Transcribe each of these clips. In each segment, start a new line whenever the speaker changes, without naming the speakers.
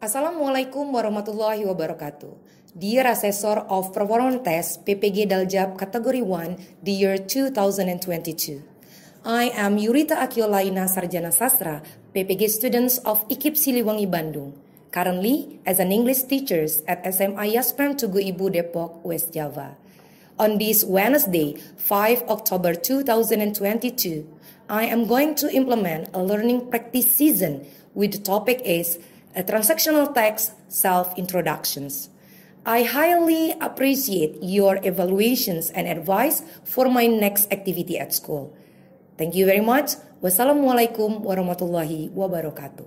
Assalamualaikum warahmatullahi wabarakatuh. Dear Assessor of Performance Test PPG Daljab Category 1, the year 2022. I am Yurita Akiolaina Sarjana Sastra, PPG students of IKIP Siliwangi Bandung, currently as an English teacher at SMA Yaspram Tugu Ibu Depok, West Java. On this Wednesday, 5 October 2022, I am going to implement a learning practice season with the topic is a transactional text self-introductions. I highly appreciate your evaluations and advice for my next activity at school. Thank you very much. Wassalamualaikum warahmatullahi wabarakatuh.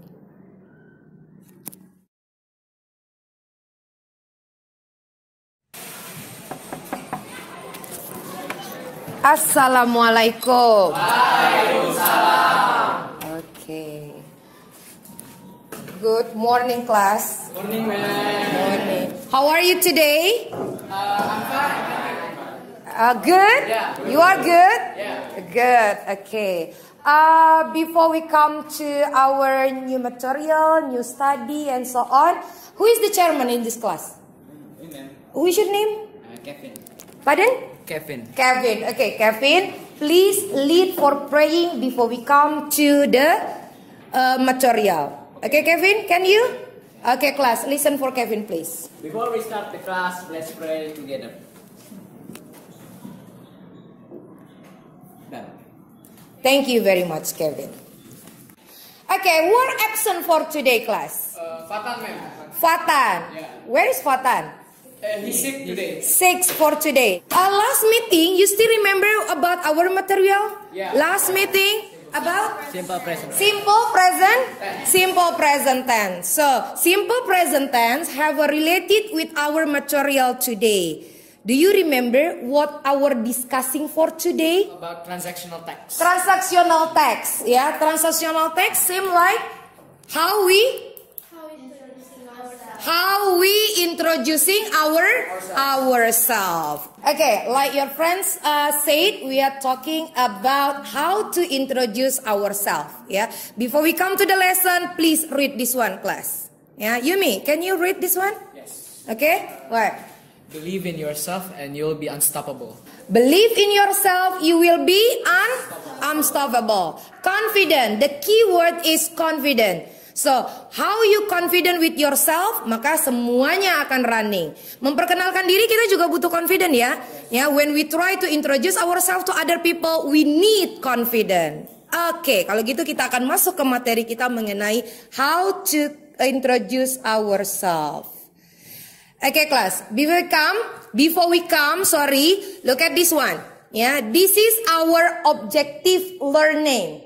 Assalamualaikum.
Waalaikumsalam.
Okay. Good morning, class.
Morning, ma'am.
Morning. How are you today?
I'm fine.
Good?
Yeah.
You are good?
Yeah.
Good, okay. Before we come to our new material, new study, and so on, who is the chairman in this class? Who is your name?
Kevin.
Pardon?
Kevin.
Kevin. Okay, Kevin, please lead for praying before we come to the material. Okay, Kevin, can you? Okay, class, listen for Kevin, please.
Before we start the class, let's pray together. Done.
Thank you very much, Kevin. Okay, who are absent for today, class?
Fatan, ma'am.
Fatan.
Yeah.
Where is Fatan?
He's sick today.
6 for today. Last meeting, you still remember about our material?
Yeah.
Last meeting about?
Simple present.
Simple present tense. So, simple present tense have a related with our material today. Do you remember what our discussing for today?
About transactional text.
Transactional text. Yeah, transactional text seem like how we introducing ourselves. Okay, like your friends said, we are talking about how to introduce ourselves. Yeah. Before we come to the lesson, please read this one, class. Yeah, Yumi, can you read this one?
Yes.
Okay. What?
Believe in yourself and you'll be unstoppable.
Believe in yourself, you will be unstoppable. Confident. The key word is confident. So, how you confident with yourself, maka semuanya akan running. Memperkenalkan diri kita juga butuh confident ya. Ya, when we try to introduce ourselves to other people, we need confident. Oke, kalau gitu kita akan masuk ke materi kita mengenai how to introduce ourselves. Okay, class. Before we come, look at this one. Yeah, this is our objective learning.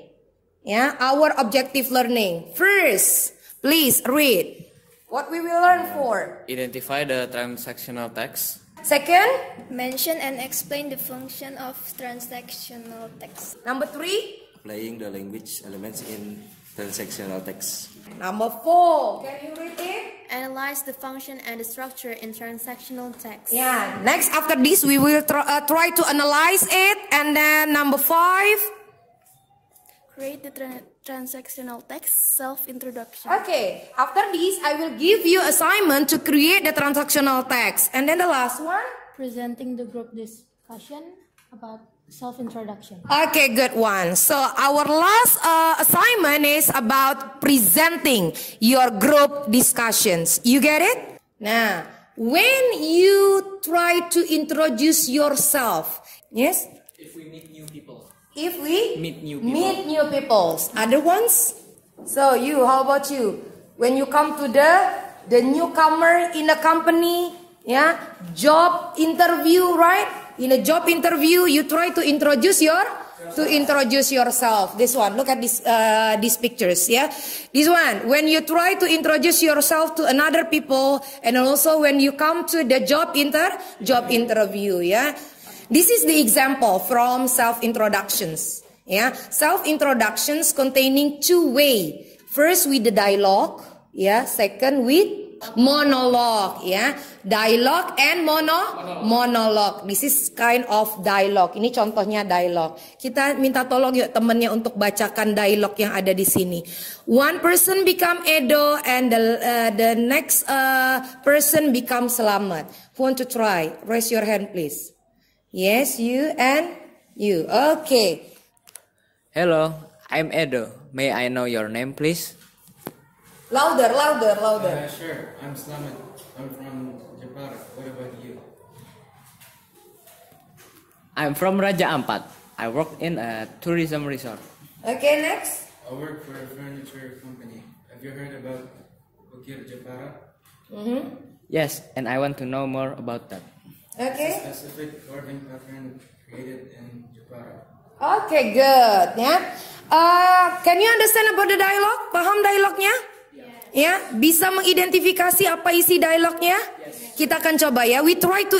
Yeah, our objective learning. First, please read what we will learn for.
Identify the transactional text.
Second,
mention and explain the function of transactional text.
Number 3,
applying the language elements in transactional text.
Number 4, can you read it?
Analyze the function and the structure in transactional text.
Yeah, next after this we will try to analyze it, and then number 5.
Create the transactional text self-introduction.
Okay, after this I will give you assignment to create the transactional text. And then the last one?
Presenting the group discussion about self-introduction.
Okay, good one. So our last assignment is about presenting your group discussions. You get it? Now, when you try to introduce yourself, yes?
If we meet new people.
If we
Meet new people.
meet new peoples, other ones. So you, how about you? When you come to the newcomer in a company, yeah, job interview, right? In a job interview, you try to introduce yourself. This one, look at this these pictures, yeah. This one, when you try to introduce yourself to another people, and also when you come to the job interview, yeah. This is the example from self-introductions. Yeah, self-introductions containing 2 ways. First with the dialogue, yeah. Second with Monologue, ya. Dialogue and monologue. This is kind of dialogue. Ini contohnya dialogue. Kita minta tolong yuk temennya untuk bacakan dialogue yang ada di sini. One person become Edo and the next person become Selamat. Who want to try? Raise your hand, please. Yes, you and you. Okay.
Hello, I'm Edo. May I know your name, please?
Louder.
Sure. I'm Slamet. I'm from Jepara. What about you?
I'm from Raja Ampat. I work in a tourism resort.
Okay, next.
I work for a furniture company. Have you heard about Bukit Jepara?
Yes, and I want to know more about that.
Okay.
Specific carving pattern created in Jepara.
Okay, good. Ya. Can you understand about the dialogue? Paham dialognya? Ya, bisa mengidentifikasi apa isi dialognya? Kita akan coba ya. We try to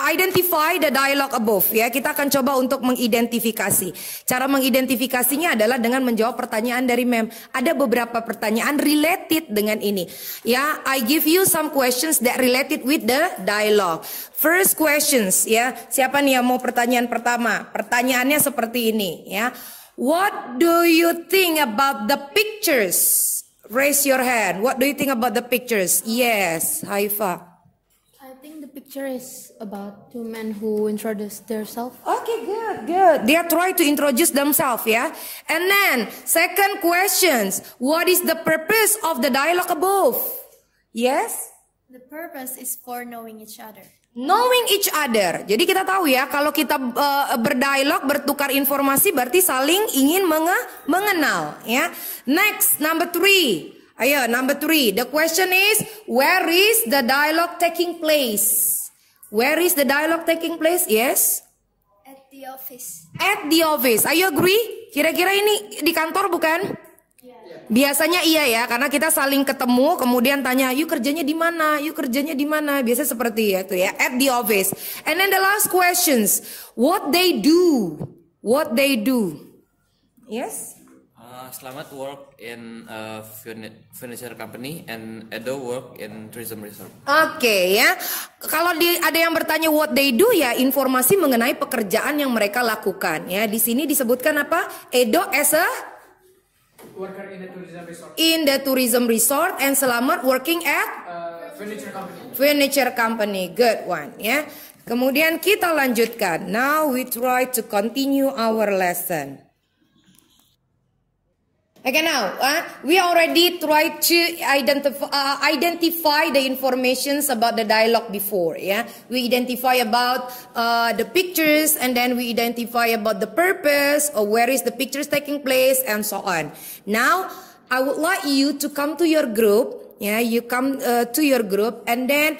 identify the dialogue above ya. Kita akan coba untuk mengidentifikasi. Cara mengidentifikasinya adalah dengan menjawab pertanyaan dari mem. Ada beberapa pertanyaan related dengan ini. Ya, I give you some questions that related with the dialogue. First questions ya. Siapa nih yang mau pertanyaan pertama? Pertanyaannya seperti ini ya. What do you think about the pictures? Raise your hand. What do you think about the pictures? Yes, Haifa.
I think the picture is about two men who introduce themselves.
Okay, good. They are trying to introduce themselves, yeah. And then second questions. What is the purpose of the dialogue above? Yes.
The purpose is for knowing each other.
Knowing each other. Jadi kita tahu ya, kalau kita berdialog, bertukar informasi, berarti saling ingin mengenal. Ya. Next, number 3. Ayo, number 3. The question is, where is the dialogue taking place? Where is the dialogue taking place? Yes.
At the office.
At the office. Are you agree? Kira-kira ini di kantor bukan? Biasanya iya ya, karena kita saling ketemu, kemudian tanya, you kerjanya di mana? You kerjanya di mana? Biasa seperti itu ya, at the office. And then the last questions, what they do? What they do? Yes?
Slamet work in a furniture company and Edo work in tourism resort.
Oke ya, kalau ada yang bertanya what they do ya, informasi mengenai pekerjaan yang mereka lakukan ya. Di sini disebutkan apa? Edo as a
Worker in the tourism resort.
in the tourism resort and Selamat working at
Furniture company.
furniture company. Good one ya. Kemudian kita lanjutkan. Now we try to continue our lesson. Okay, now we already tried to identify the informations about the dialogue before. Yeah, we identify about the pictures, and then we identify about the purpose or where is the pictures taking place, and so on. Now I would like you to come to your group. Yeah, you come to your group and then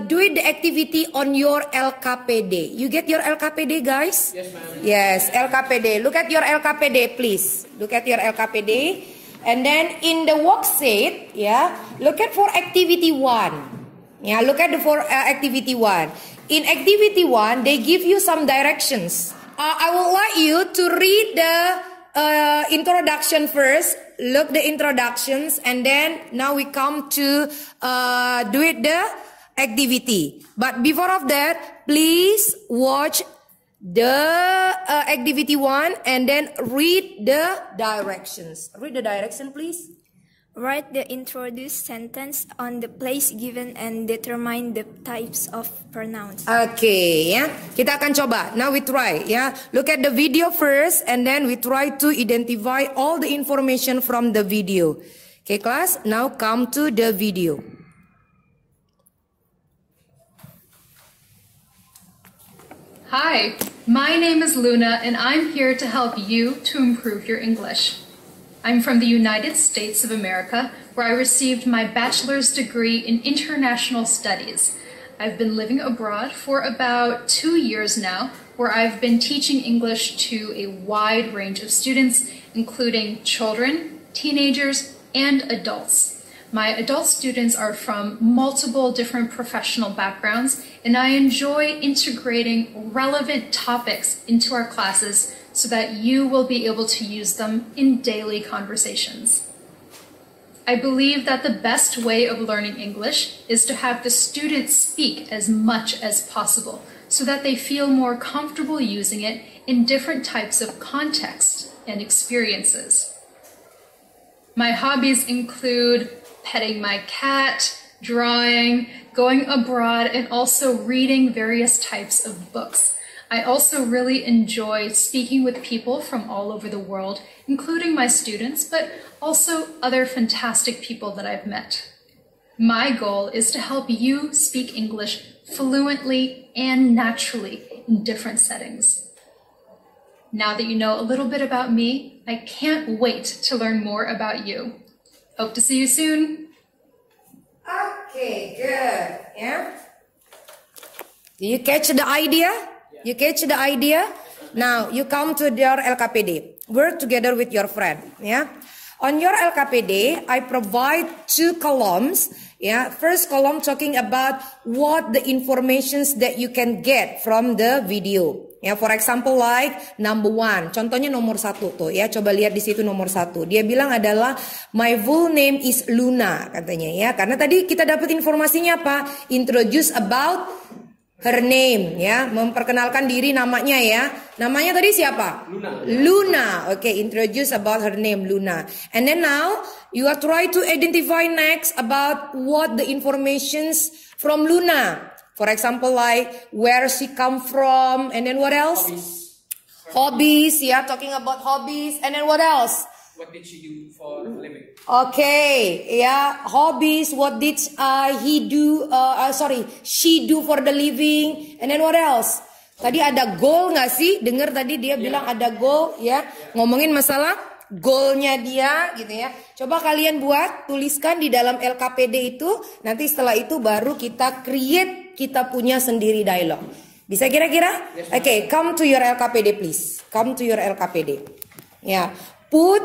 do the activity on your LKPD. You get your LKPD, guys?
Yes, ma'am.
Yes, LKPD. Look at your LKPD, please. Look at your LKPD. And then in the worksheet, yeah, look at for activity 1. Yeah, look at the for activity 1. In activity 1, they give you some directions. I would like you to read the introduction first. Look the introductions, and then now we come to do it the activity. But before of that, please watch the activity 1 and then read the directions. Read the direction, please.
Write the introduced sentence on the place given and determine the types of pronouns.
Okay, ya. Kita akan coba. Now we try, ya. Look at the video first and then we try to identify all the information from the video. Okay, class. Now come to the video.
Hi, my name is Luna and I'm here to help you to improve your English. I'm from the United States of America, where I received my bachelor's degree in international studies. I've been living abroad for about 2 years now, where I've been teaching English to a wide range of students, including children, teenagers, and adults. My adult students are from multiple different professional backgrounds, and I enjoy integrating relevant topics into our classes so that you will be able to use them in daily conversations. I believe that the best way of learning English is to have the students speak as much as possible so that they feel more comfortable using it in different types of contexts and experiences. My hobbies include petting my cat, drawing, going abroad, and also reading various types of books. I also really enjoy speaking with people from all over the world, including my students, but also other fantastic people that I've met. My goal is to help you speak English fluently and naturally in different settings. Now that you know a little bit about me, I can't wait to learn more about you. Hope to see you soon.
Okay, good. Yeah. Do you catch the idea? You catch the idea? Now you come to your LKPD. Work together with your friend. Yeah. On your LKPD, I provide 2 columns. Yeah. First column talking about what the informations that you can get from the video. Ya, for example like number 1. Contohnya nomor 1 tuh ya. Coba lihat di situ nomor 1. Dia bilang adalah my full name is Luna katanya ya. Karena tadi kita dapat informasinya apa? Introduce about her name ya. Memperkenalkan diri namanya ya. Namanya tadi siapa? Luna. Okay, introduce about her name Luna. And then now you are try to identify next about what the informations from Luna. For example, like where she come from, and then what else? Hobbies, yeah, talking about hobbies, and then what else?
What did she do for a living?
Okay, yeah, hobbies. What did she do for the living, and then what else? Tadi ada goal nggak sih? Dengar tadi dia bilang ada goal, ya, ngomongin masalah goalnya dia, gitu ya. Coba kalian buat, tuliskan di dalam LKPD itu. Nanti setelah itu baru kita create. Kita punya sendiri dialog. Bisa kira-kira? Okay, come to your LKPD please. Come to your LKPD. Yeah. Put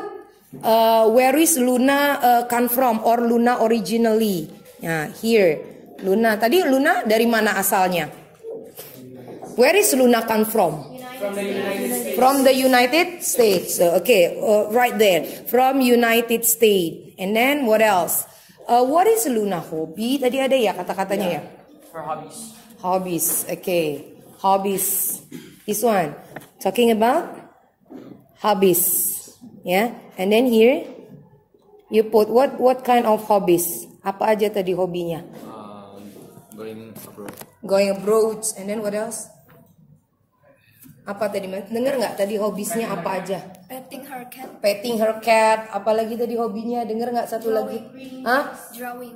where is Luna come from or Luna originally. Yeah, here. Luna. Tadi Luna dari mana asalnya? Where is Luna come from? From the United States. Okay, right there. From United States. And then what else? What is Luna hobby? Tadi ada ya kata-katanya ya?
For hobbies.
Hobbies, okay. Hobbies. This one. Talking about hobbies. Yeah. And then here you put what kind of hobbies? Apa aja tadi hobinya?
Going abroad.
Going abroad. And then what else? Apa tadi? Dengar nggak tadi hobisnya apa aja?
Petting her cat.
Petting her cat. Apalagi tadi hobinya? Dengar nggak satu lagi? Hah?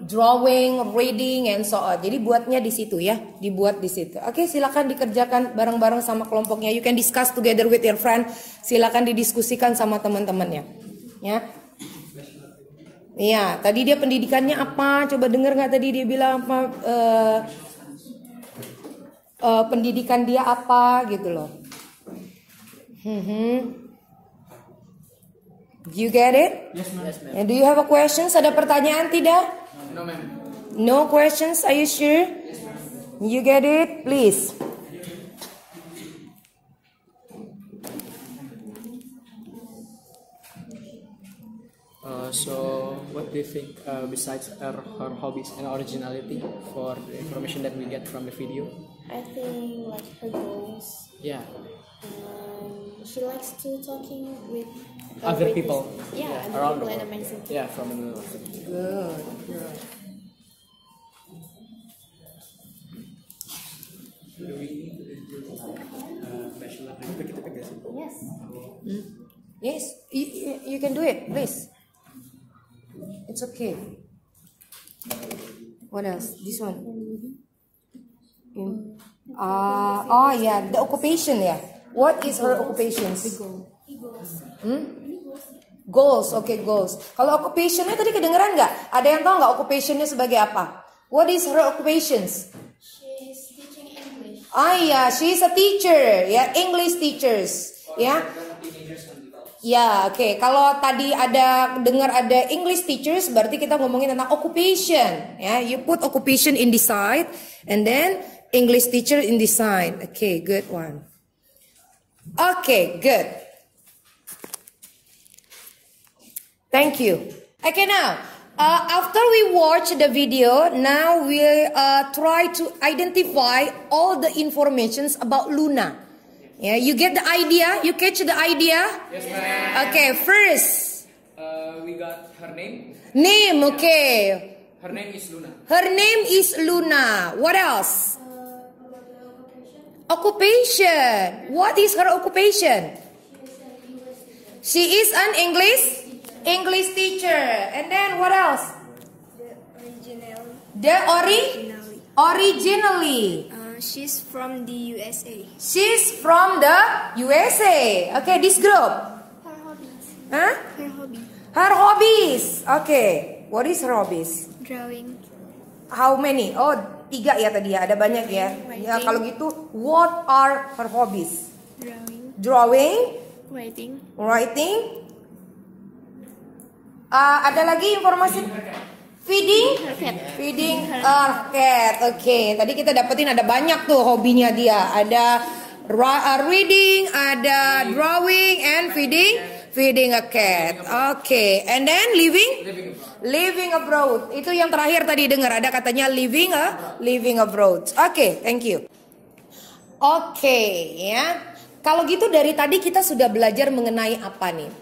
Drawing, reading, and so on. Jadi buatnya di situ ya, dibuat di situ. Oke, silakan dikerjakan bareng-bareng sama kelompoknya. You can discuss together with your friend. Silakan didiskusikan sama teman-temannya. Ya. Iya, tadi dia pendidikannya apa? Coba dengar nggak tadi dia bilang apa? Pendidikan dia apa gitu loh. Do you get it?
Yes, ma'am.
And do you have a questions? Ada pertanyaan tidak?
No, ma'am.
No questions? Are you sure?
Yes, ma'am.
You get it? Please.
So, what do you think besides her hobbies and originality for the information that we get from the video?
I think like her goals.
Yeah.
She likes to talking with
Other people.
Yeah, other
around
people
the
and
world.
amazing people.
Yeah, from the world.
Good. Good.
Do we need to include bachelor
Yes.
Yes, you can do it, please. It's okay. What else? This one. Oh yeah, the occupation yeah. What is her occupations? Goals, okay, goals. Kalau occupationnya tadi kedengeran nggak? Ada yang tahu nggak occupationnya sebagai apa? What is her occupations?
She's teaching English.
Yeah, she's a teacher, ya, English teachers, ya. Ya, oke. Kalau tadi dengar ada English teachers, berarti kita ngomongin tentang occupation, ya. You put occupation in the side, and then English teacher in the side. Okay, good one. Okay, good. Thank you. Okay, now After we watch the video, now we try to identify all the informations about Luna. Yeah, you get the idea? You catch the idea?
Yes, ma'am.
Okay, first.
We got her name.
Name, okay.
Her name is Luna.
Her name is Luna. What else? Occupation. What is her occupation? She is an English teacher. And then what else? Originally.
She's from the USA.
She's from the USA. Okay, this group.
Her hobbies.
Huh?
Her hobby.
Her hobbies. Okay. What is her hobbies?
Drawing.
How many? Oh, 3 ya tadi ya. Ada banyak ya. Ya kalau gitu, what are her hobbies? Drawing. Writing. Ada lagi informasi? Feeding her cat. Oke, tadi kita dapetin ada banyak tuh hobinya dia. Ada reading, ada drawing, and feeding a cat. Oke, and then living abroad. Itu yang terakhir tadi dengar, ada katanya living abroad. Oke, thank you. Oke, ya. Kalau gitu dari tadi kita sudah belajar mengenai apa nih?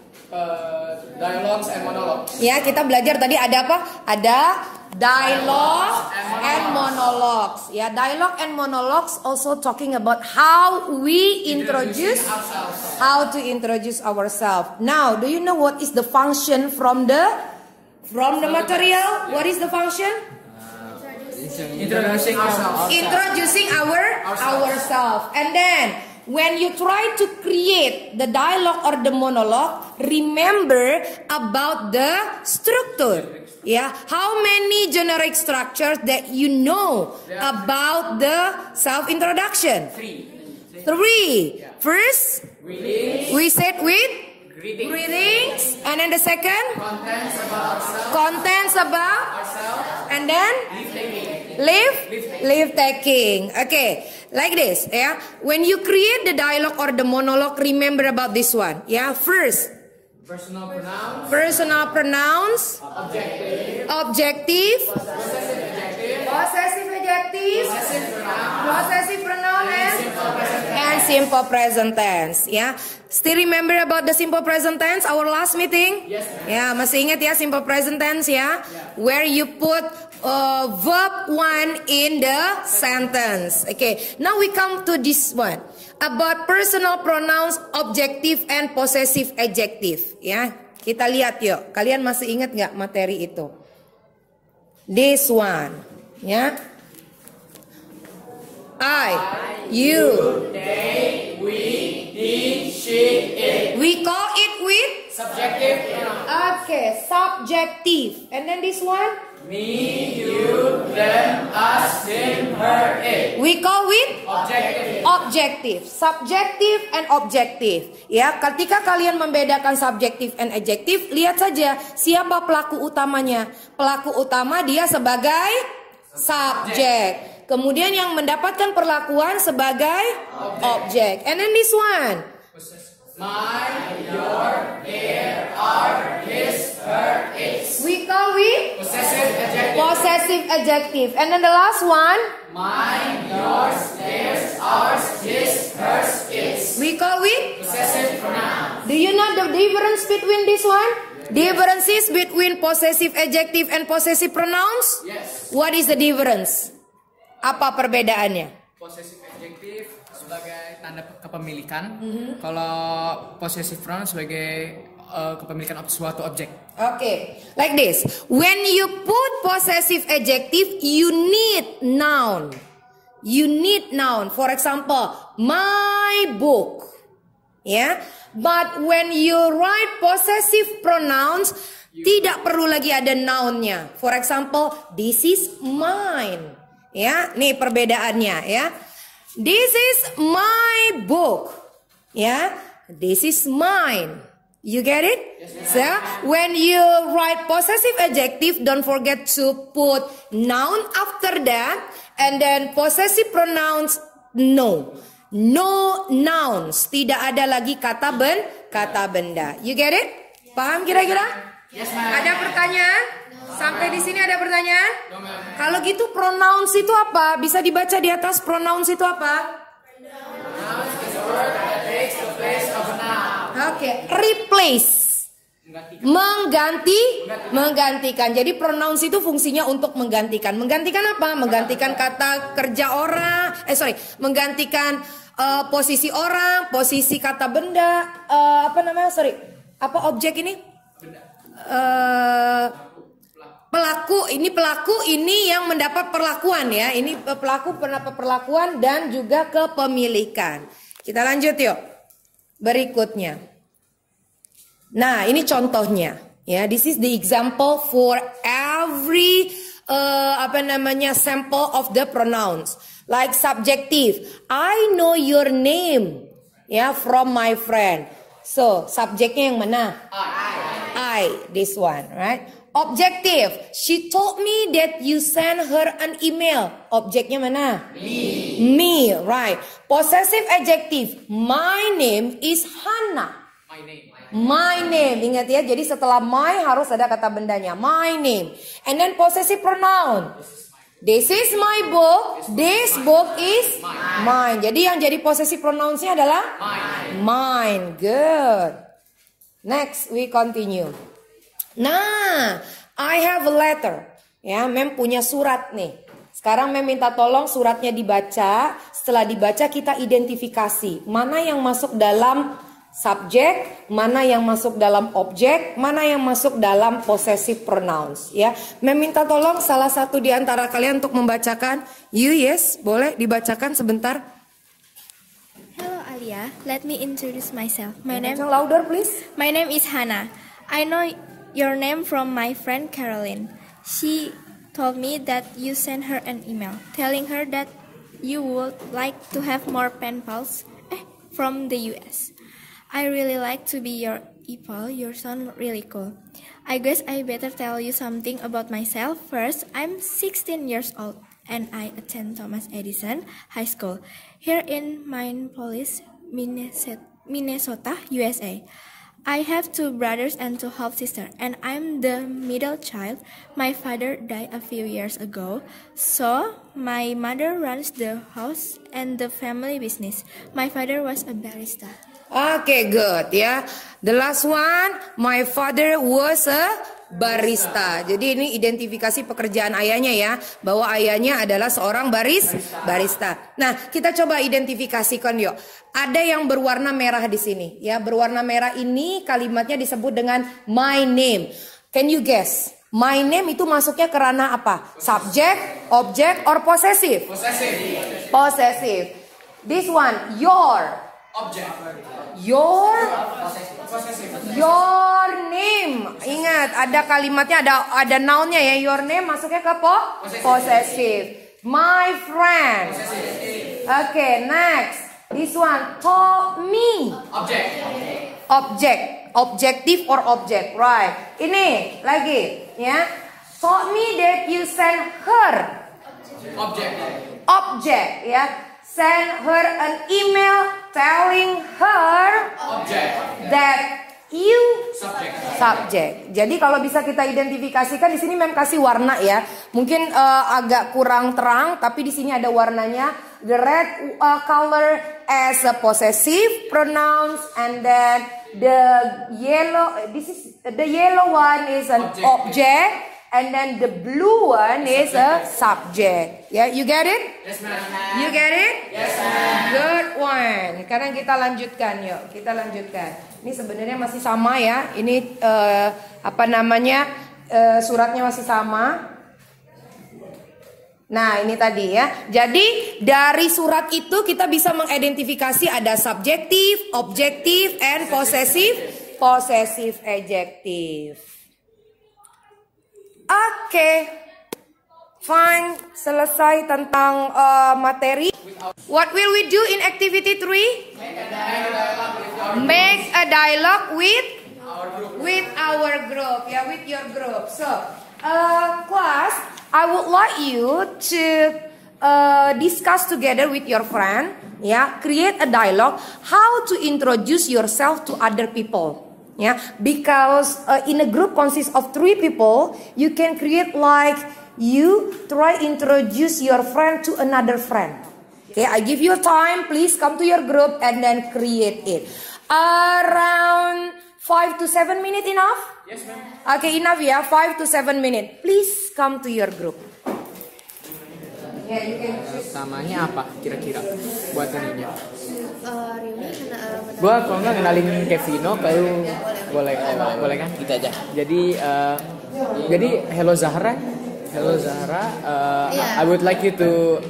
Dialogues and monologues.
Ya, kita belajar tadi ada apa? Ada dialogue and monologues. Ya, dialogue and monologues also talking about how we introduce ourselves. Now, do you know what is the function from the material? What is the function? Introducing ourselves. And then when you try to create the dialogue or the monologue, remember about the structure. Yeah, how many generic structures that you know about the self-introduction? 3. First, we said with greetings, and then the second, contents about ourselves, and then leave taking. Okay, like this. Yeah, when you create the dialogue or the monologue, remember about this one. Yeah, first, personal pronouns, objective, possessive adjective, possessive pronoun, and simple present tense. Yeah, still remember about the simple present tense? Our last meeting. Yes. Ya, masih ingat ya simple present tense ya? Where you put verb 1 in the sentence. Okay, now we come to this one about personal pronouns, objective and possessive adjective. Ya, kita lihat yuk. Kalian masih ingat nggak materi itu? This one, ya. I, you, they, we, he, she, it. We call it with subjective pronoun. Okay, subjective. And then this one? Me, you, them, us, him, her, it. We call with objective. Subjective and objective. Ya, ketika kalian membedakan subjektif and adjektif, lihat saja siapa pelaku utamanya. Pelaku utama dia sebagai subjek. Kemudian yang mendapatkan perlakuan sebagai objek. And then this one. My, your, their, our, his, her, its. We call with possessive adjective. And then the last one. Mine, yours, theirs, ours, his, hers, its. We call with possessive pronoun. Do you know the difference between this one? Differences between possessive adjective and possessive pronouns? Yes. What is the difference? Apa perbedaannya?
Possessive adjective sebagai tanda kepemilikan, kalau possessive pronoun sebagai kepemilikan suatu objek.
Okay, like this. When you put possessive adjective, you need noun. You need noun. For example, my book. Yeah. But when you write possessive pronouns, tidak perlu lagi ada nounnya. For example, this is mine. Ya, nih perbedaannya ya. This is my book. Ya, this is mine. You get it? Yes, so, when you write possessive adjective, don't forget to put noun after that, and then possessive pronouns, no. No nouns. Tidak ada lagi kata benda. You get it? Paham kira-kira? Ada pertanyaan? Sampai di sini ada pertanyaan? Kalau gitu pronouns itu apa? Bisa dibaca di atas pronouns itu apa? Oke, replace. Menggantikan. Jadi pronouns itu fungsinya untuk menggantikan. Menggantikan apa? Menggantikan kata kerja orang. Menggantikan posisi orang, posisi kata benda. Apa objek ini? Pelaku ini yang mendapat perlakuan ya. Ini pelaku mendapat perlakuan dan juga kepemilikan. Kita lanjut yuk. Berikutnya. Nah, ini contohnya ya. This is the example for every sample of the pronouns. Like subjective. I know your name ya from my friend. So, subjeknya yang mana? I, this one, right? Objective. She told me that you sent her an email. Objeknya mana? Me, right. Possessive adjective. My name is Hannah. My name. Ingat ya, jadi setelah my harus ada kata bendanya. My name. And then possessive pronoun. This is my book. This book is mine. Jadi yang jadi possessive pronounsnya adalah mine. Good. Next, we continue. Nah, I have a letter. Ya, Mem punya surat nih. Sekarang Mem minta tolong suratnya dibaca. Setelah dibaca kita identifikasi. Mana yang masuk dalam subjek, mana yang masuk dalam objek, mana yang masuk dalam possessive pronouns. Ya, Mem minta tolong salah satu di antara kalian untuk membacakan. Yes, boleh dibacakan sebentar.
Hello Alia, let me introduce myself. My name
Louder please.
My name is Hannah. I know your name from my friend Caroline. She told me that you sent her an email telling her that you would like to have more pen pals from the US. I really like to be your equal. You sound really cool. I guess I better tell you something about myself. First, I'm 16 years old and I attend Thomas Edison High School here in Minneapolis, Minnesota, USA. I have 2 brothers and 2 half sisters, and I'm the middle child. My father died a few years ago, so my mother runs the house and the family business. My father was a barista.
Okay, good ya. The last one, my father was a barista. Jadi ini identifikasi pekerjaan ayahnya ya, bahwa ayahnya adalah seorang barista. Nah, kita coba identifikasikan yuk. Ada yang berwarna merah di sini ya. Berwarna merah ini kalimatnya disebut dengan my name. Can you guess? My name itu masuknya ke ranah apa? Subject, object, or possessive? Possessive. This one, your. Object. Your name. Ingat, ada kalimatnya, ada nounnya ya. Your name masuknya ke possessive. My friend. Okay, next. This one, told me. Object. Objective or object, right? Ini lagi, ya. Told me that you sent her. Object, ya. Send her an email telling her that you subject. Jadi kalau bisa kita identifikasikan di sini Mem kasih warna ya. Mungkin agak kurang terang, tapi di sini ada warnanya. The red color as a possessive pronouns, and then the yellow one is an object. And then the blue one is a subject. Yeah, you get it?
Yes, ma'am.
You get it?
Yes, ma'am.
Good one. Sekarang kita lanjutkan yuk. Kita lanjutkan. Ini sebenarnya masih sama ya. Ini suratnya masih sama. Nah, ini tadi ya. Jadi dari surat itu kita bisa mengidentifikasi ada subjektif, objektif, and possessive adjective. Oke, fine, selesai tentang materi. What will we do in activity 3? Make a dialogue with our group, yeah, with your group. So, class, I would like you to discuss together with your friend, yeah, create a dialogue how to introduce yourself to other people. Yeah, because in a group consists of 3 people, you can create like you try introduce your friend to another friend. Okay, I give you time. Please come to your group and then create it. Around 5 to 7 minutes enough?
Yes, ma'am.
Okay, enough ya. 5 to 7 minutes. Please come to your group.
Namanya apa kira-kira buat ininya?
Reuni karena
Gua kalau nggak kenalin Kevino ke lu, boleh kan? Kita aja. Jadi hello Zahra. Hello Zahra. I would like you to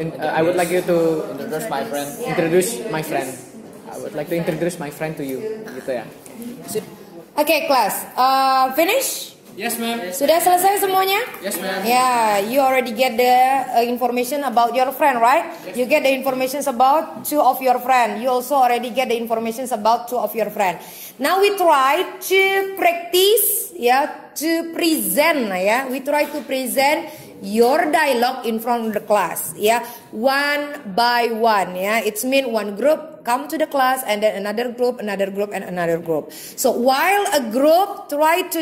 introduce my friend. I would like to introduce my friend to you. Gitu ya.
Okay, class. Finish?
Yes, ma'am.
Sudah selesai semuanya?
Yes, ma'am.
Yeah, you already get the information about your friend, right? You get the information about 2 of your friend. You also already get the information about 2 of your friend. Now we try to practice, to present, We try to present your dialogue in front of the class, one by one, It's mean one group come to the class and then another group, and another group. So while a group try to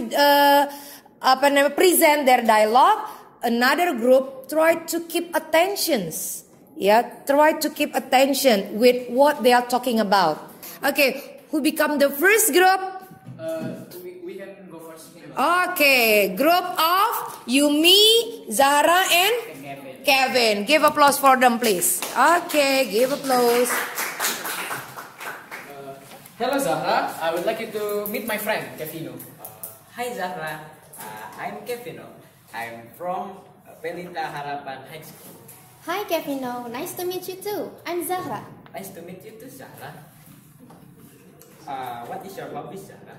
present their dialogue, another group try to keep attentions, try to keep attention with what they are talking about. Okay, who become the first group?
We can go first.
Okay, group of Yumi, Zahra, and Kevin. Give applause for them, please. Okay, give applause.
Hello Zahra, I would like you to meet my friend Kevino.
Hi Zahra, I'm Kevino. I'm from Pelita Harapan High School.
Hi, Kevino. Nice to meet you too. I'm Zahra.
Nice to meet you too, Zahra. What is your hobby, Zahra?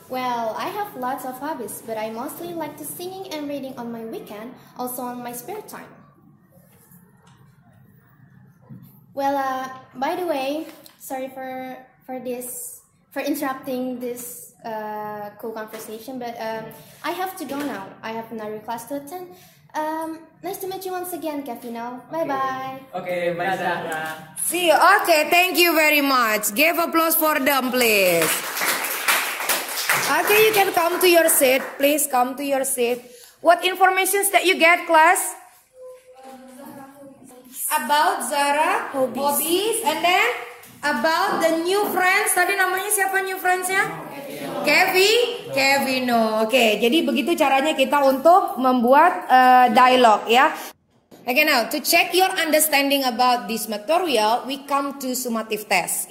Well, I have lots of hobbies, but I mostly like to singing and reading on my weekend, also on my spare time. Well, by the way, sorry for interrupting this cool conversation, but I have to go now. I have another class to attend. Nice to meet you once again, Kevino. Bye-bye.
Okay, bye Zahra.
See you. Okay, thank you very much. Give applause for them, please. Okay, you can come to your seat. Please come to your seat. What informations that you get, class? About Zahra, hobbies, and then about the new friends. Tadi namanya siapa new friends-nya? Kevino. Oke, jadi begitu caranya kita untuk membuat dialog, Okay, now to check your understanding about this material, we come to summative test,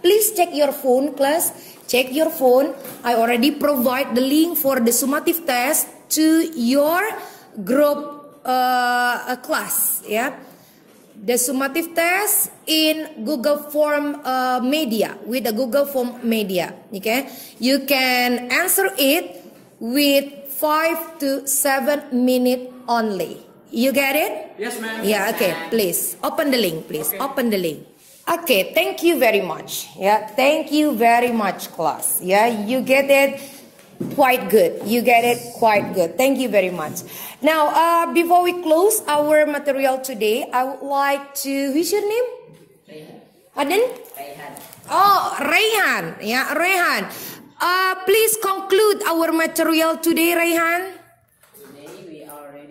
Please check your phone, class. Check your phone. I already provide the link for the summative test to your group class, The summative test in Google Form Media, with the Google Form Media, okay? You can answer it with 5 to 7 minutes only. You get it?
Yes, ma'am.
Yeah, okay. Please open the link, please. Okay. Open the link. Okay, thank you very much. Thank you very much, class. You get it quite good. You get it quite good. Thank you very much. Now, before we close our material today, I would like to. What's your name?
Rayhan.
Pardon?
Rayhan.
Oh, Rayhan. Rayhan. Please conclude our material today, Rayhan.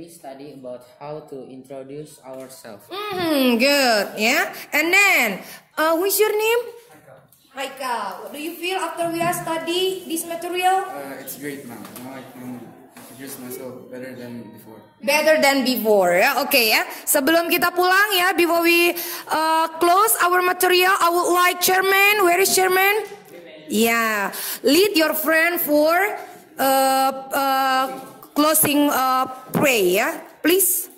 Study about how to introduce ourselves.
Good, And then, what's your name? Haikal. What do you feel after we have studied this material?
It's great, ma'am. Now I can introduce myself better than before.
Better than before, Okay, Sebelum kita pulang, before we close our material, I would like Chairman. Where is Chairman? Yeah, lead your friend for closing pray, please.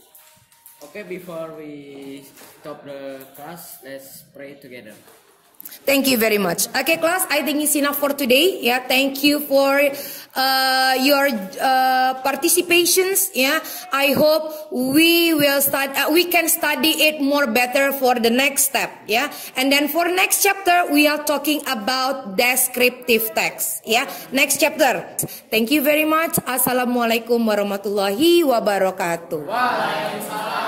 Okay, before we stop the class, let's pray together.
Thank you very much. Okay, class, I think it's enough for today. Thank you for your participations. I hope we will we can study it more better for the next step. And then for next chapter, we are talking about descriptive text. Next chapter. Thank you very much. Assalamualaikum warahmatullahi wabarakatuh.
Waalaikumsalam.